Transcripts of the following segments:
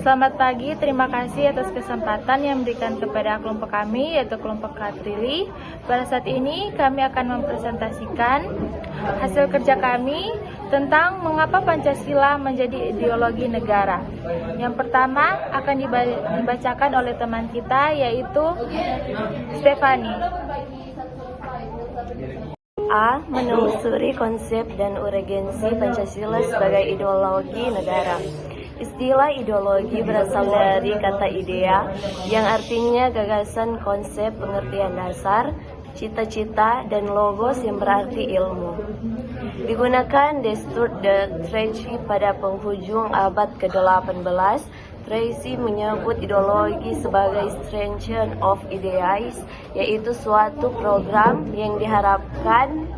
Selamat pagi, terima kasih atas kesempatan yang diberikan kepada kelompok kami, yaitu kelompok Katrili. Pada saat ini kami akan mempresentasikan hasil kerja kami tentang mengapa Pancasila menjadi ideologi negara. Yang pertama akan dibacakan oleh teman kita, yaitu Stefani. A. Menelusuri konsep dan urgensi Pancasila sebagai ideologi negara. Istilah ideologi berasal dari kata idea, yang artinya gagasan, konsep, pengertian dasar, cita-cita, dan logos yang berarti ilmu. Digunakan di Stuart de Tracy pada penghujung abad ke-18, Tracy menyebut ideologi sebagai extension of ideas, yaitu suatu program yang diharapkan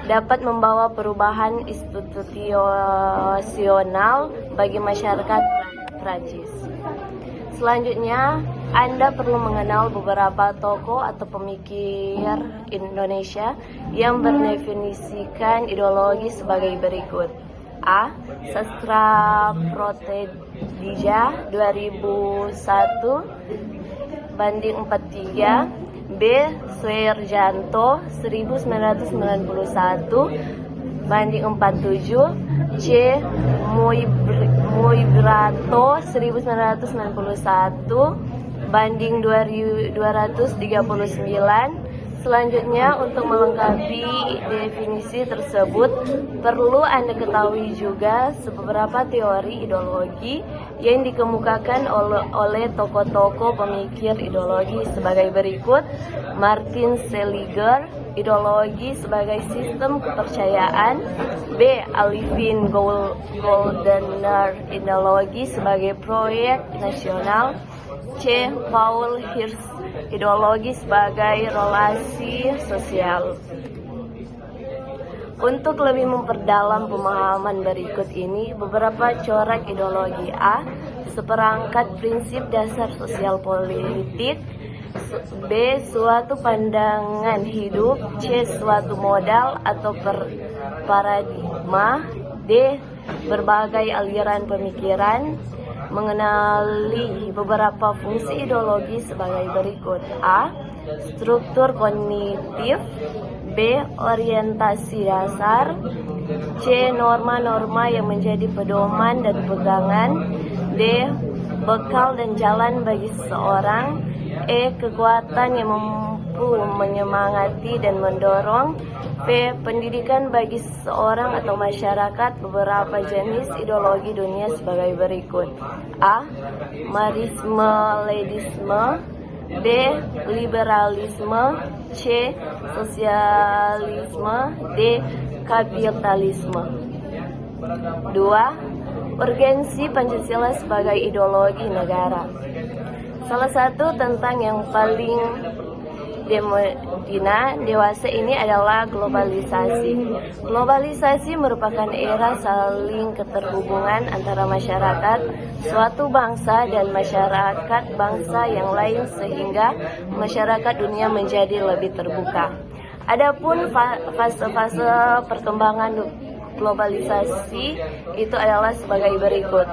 dapat membawa perubahan institusional bagi masyarakat Prancis. Selanjutnya, Anda perlu mengenal beberapa tokoh atau pemikir Indonesia yang mendefinisikan ideologi sebagai berikut. A. Sastra Protedija 2001 banding 43. B. Suerjanto 1991 banding 47. C. Moibrato 1991 banding 239. Selanjutnya, untuk melengkapi definisi tersebut, perlu Anda ketahui juga beberapa teori ideologi yang dikemukakan oleh tokoh-tokoh pemikir ideologi sebagai berikut. Martin Seligger, ideologi sebagai sistem kepercayaan. B. Alvin Goldner, ideologi sebagai proyek nasional. C. Paul Hirsch, ideologi sebagai relasi sosial. Untuk lebih memperdalam pemahaman berikut ini, beberapa corak ideologi. A. Seperangkat prinsip dasar sosial politik. B. Suatu pandangan hidup. C. Suatu modal atau paradigma. D. Berbagai aliran pemikiran. Mengenali beberapa fungsi ideologi sebagai berikut. A. Struktur kognitif. B. Orientasi dasar. C. Norma-norma yang menjadi pedoman dan pegangan. D. Bekal dan jalan bagi seseorang. E. Kekuatan yang mampu menyemangati dan mendorong. P. Pendidikan bagi seseorang atau masyarakat. Beberapa jenis ideologi dunia sebagai berikut. A. Marxisme-Leninisme. B. Liberalisme. C. Sosialisme. D. Kapitalisme. 2. Urgensi Pancasila sebagai ideologi negara. Salah satu tentang yang paling dewasa ini adalah globalisasi. Globalisasi merupakan era saling keterhubungan antara masyarakat suatu bangsa dan masyarakat bangsa yang lain, sehingga masyarakat dunia menjadi lebih terbuka. Adapun fase-fase perkembangan globalisasi itu adalah sebagai berikut.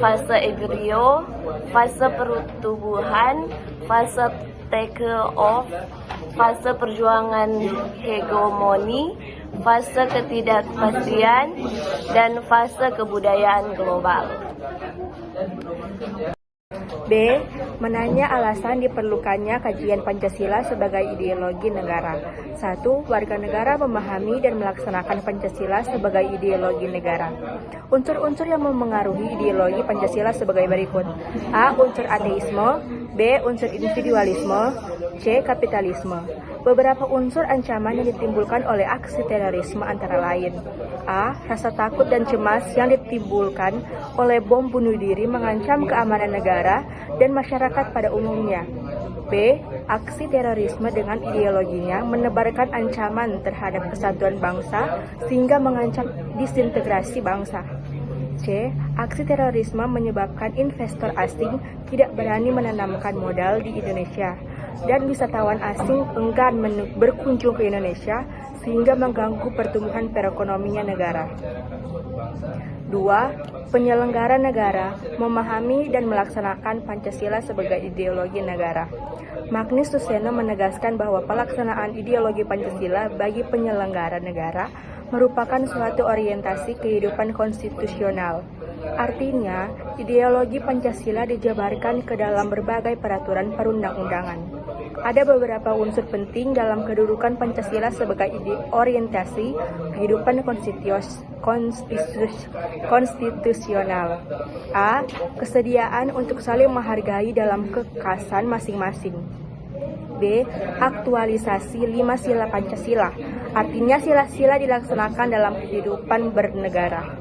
Fase embrio, fase pertumbuhan, fase take-off, fase perjuangan hegemoni, fase ketidakpastian, dan fase kebudayaan global. B. Menanya alasan diperlukannya kajian Pancasila sebagai ideologi negara. 1. Warga negara memahami dan melaksanakan Pancasila sebagai ideologi negara. Unsur-unsur yang memengaruhi ideologi Pancasila sebagai berikut. A. Unsur ateisme. B. Unsur individualisme. C. Kapitalisme. Beberapa unsur ancaman yang ditimbulkan oleh aksi terorisme antara lain. A. Rasa takut dan cemas yang ditimbulkan oleh bom bunuh diri mengancam keamanan negara dan masyarakat pada umumnya. B. Aksi terorisme dengan ideologinya menebarkan ancaman terhadap kesatuan bangsa sehingga mengancam disintegrasi bangsa. C. Aksi terorisme menyebabkan investor asing tidak berani menanamkan modal di Indonesia dan wisatawan asing enggan berkunjung ke Indonesia sehingga mengganggu pertumbuhan perekonomian negara. 2. Penyelenggara negara memahami dan melaksanakan Pancasila sebagai ideologi negara. Magnus Suseno menegaskan bahwa pelaksanaan ideologi Pancasila bagi penyelenggara negara merupakan suatu orientasi kehidupan konstitusional. Artinya, ideologi Pancasila dijabarkan ke dalam berbagai peraturan perundang-undangan. Ada beberapa unsur penting dalam kedudukan Pancasila sebagai orientasi kehidupan konstitusional. A. Kesediaan untuk saling menghargai dalam kekhasan masing-masing. B. Aktualisasi 5 sila Pancasila. Artinya sila-sila dilaksanakan dalam kehidupan bernegara.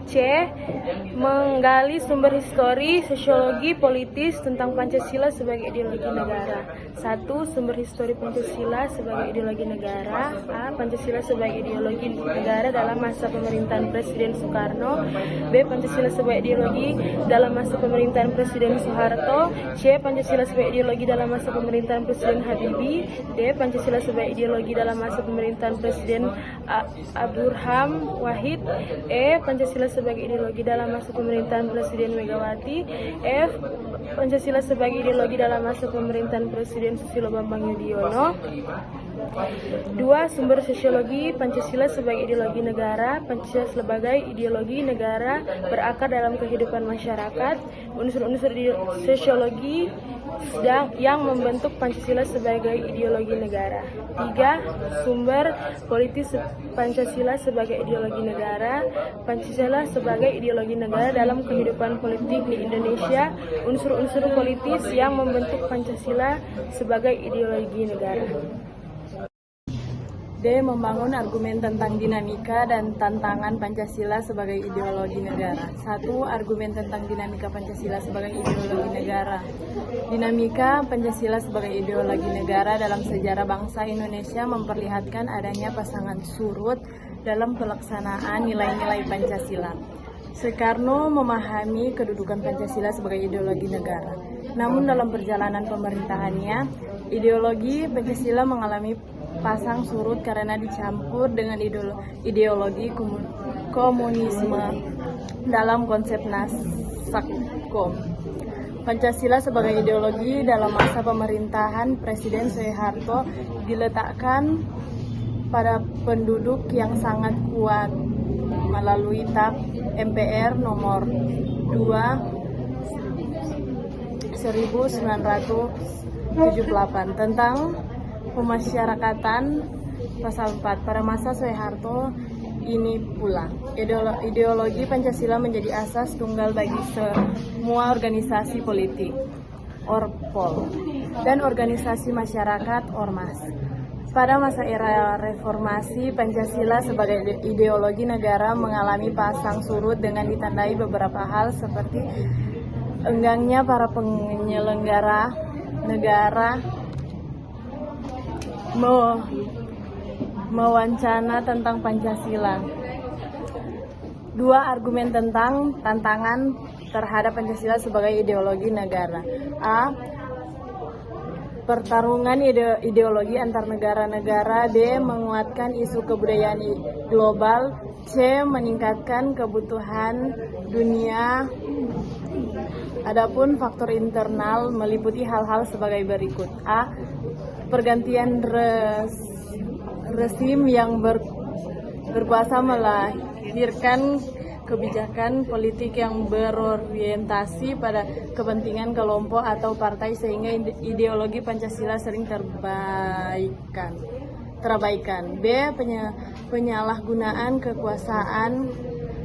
C. Menggali sumber histori, sosiologi, politis tentang Pancasila sebagai ideologi negara. 1. Sumber histori Pancasila sebagai ideologi negara. A. Pancasila sebagai ideologi negara dalam masa pemerintahan Presiden Soekarno. B. Pancasila sebagai ideologi dalam masa pemerintahan Presiden Soeharto. C. Pancasila sebagai ideologi dalam masa pemerintahan Presiden Habibie. D. Pancasila sebagai ideologi dalam masa pemerintahan Presiden Abdurrahman Wahid. E. Pancasila sebagai ideologi dalam masa pemerintahan Presiden Megawati. F. Pancasila sebagai ideologi dalam masa pemerintahan Presiden Susilo Bambang Yudhoyono. 2. Sumber sosiologi Pancasila sebagai ideologi negara. Pancasila sebagai ideologi negara berakar dalam kehidupan masyarakat. Unsur-unsur sosiologi yang membentuk Pancasila sebagai ideologi negara. 3. Sumber politis Pancasila sebagai ideologi negara. Pancasila sebagai ideologi negara dalam kehidupan politik di Indonesia. Unsur-unsur politis yang membentuk Pancasila sebagai ideologi negara. D. Membangun argumen tentang dinamika dan tantangan Pancasila sebagai ideologi negara. 1. Argumen tentang dinamika Pancasila sebagai ideologi negara. Dinamika Pancasila sebagai ideologi negara dalam sejarah bangsa Indonesia memperlihatkan adanya pasangan surut dalam pelaksanaan nilai-nilai Pancasila. Soekarno memahami kedudukan Pancasila sebagai ideologi negara. Namun dalam perjalanan pemerintahannya, ideologi Pancasila mengalami pasang surut karena dicampur dengan ideologi komunisme dalam konsep Nasakkom. Pancasila sebagai ideologi dalam masa pemerintahan Presiden Soeharto diletakkan pada penduduk yang sangat kuat melalui TAP MPR nomor 2 1978 tentang pemasyarakatan pasal 4. Pada masa Soeharto ini pula ideologi Pancasila menjadi asas tunggal bagi semua organisasi politik Orpol dan organisasi masyarakat Ormas. Pada masa era reformasi, Pancasila sebagai ideologi negara mengalami pasang surut dengan ditandai beberapa hal seperti enggangnya para penyelenggara negara mewancana tentang Pancasila. 2. Argumen tentang tantangan terhadap Pancasila sebagai ideologi negara. A. Pertarungan ideologi antar negara-negara. B. Menguatkan isu kebudayaan global. C. Meningkatkan kebutuhan dunia. Adapun faktor internal meliputi hal-hal sebagai berikut. A. Pergantian rezim yang berkuasa melahirkan kebijakan politik yang berorientasi pada kepentingan kelompok atau partai sehingga ideologi Pancasila sering terabaikan. B. Penyalahgunaan kekuasaan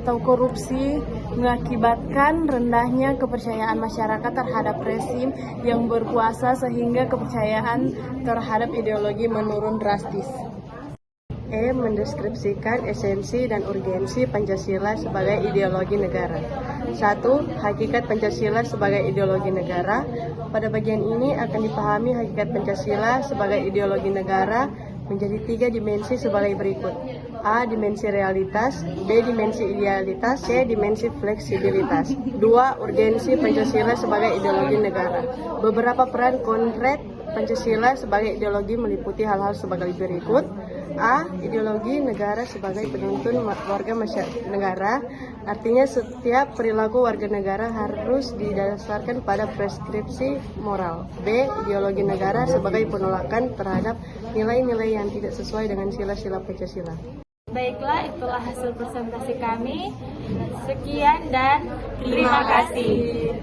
atau korupsi mengakibatkan rendahnya kepercayaan masyarakat terhadap rezim yang berkuasa sehingga kepercayaan terhadap ideologi menurun drastis. E. Mendeskripsikan esensi dan urgensi Pancasila sebagai ideologi negara. 1. Hakikat Pancasila sebagai ideologi negara. Pada bagian ini akan dipahami hakikat Pancasila sebagai ideologi negara menjadi 3 dimensi sebagai berikut. A. Dimensi realitas. B. Dimensi idealitas. C. Dimensi fleksibilitas. 2. Urgensi Pancasila sebagai ideologi negara. Beberapa peran konkret Pancasila sebagai ideologi meliputi hal-hal sebagai berikut. A. Ideologi negara sebagai penuntun warga negara, artinya setiap perilaku warga negara harus didasarkan pada preskripsi moral. B. Ideologi negara sebagai penolakan terhadap nilai-nilai yang tidak sesuai dengan sila-sila Pancasila. Baiklah, itulah hasil presentasi kami. Sekian dan terima kasih.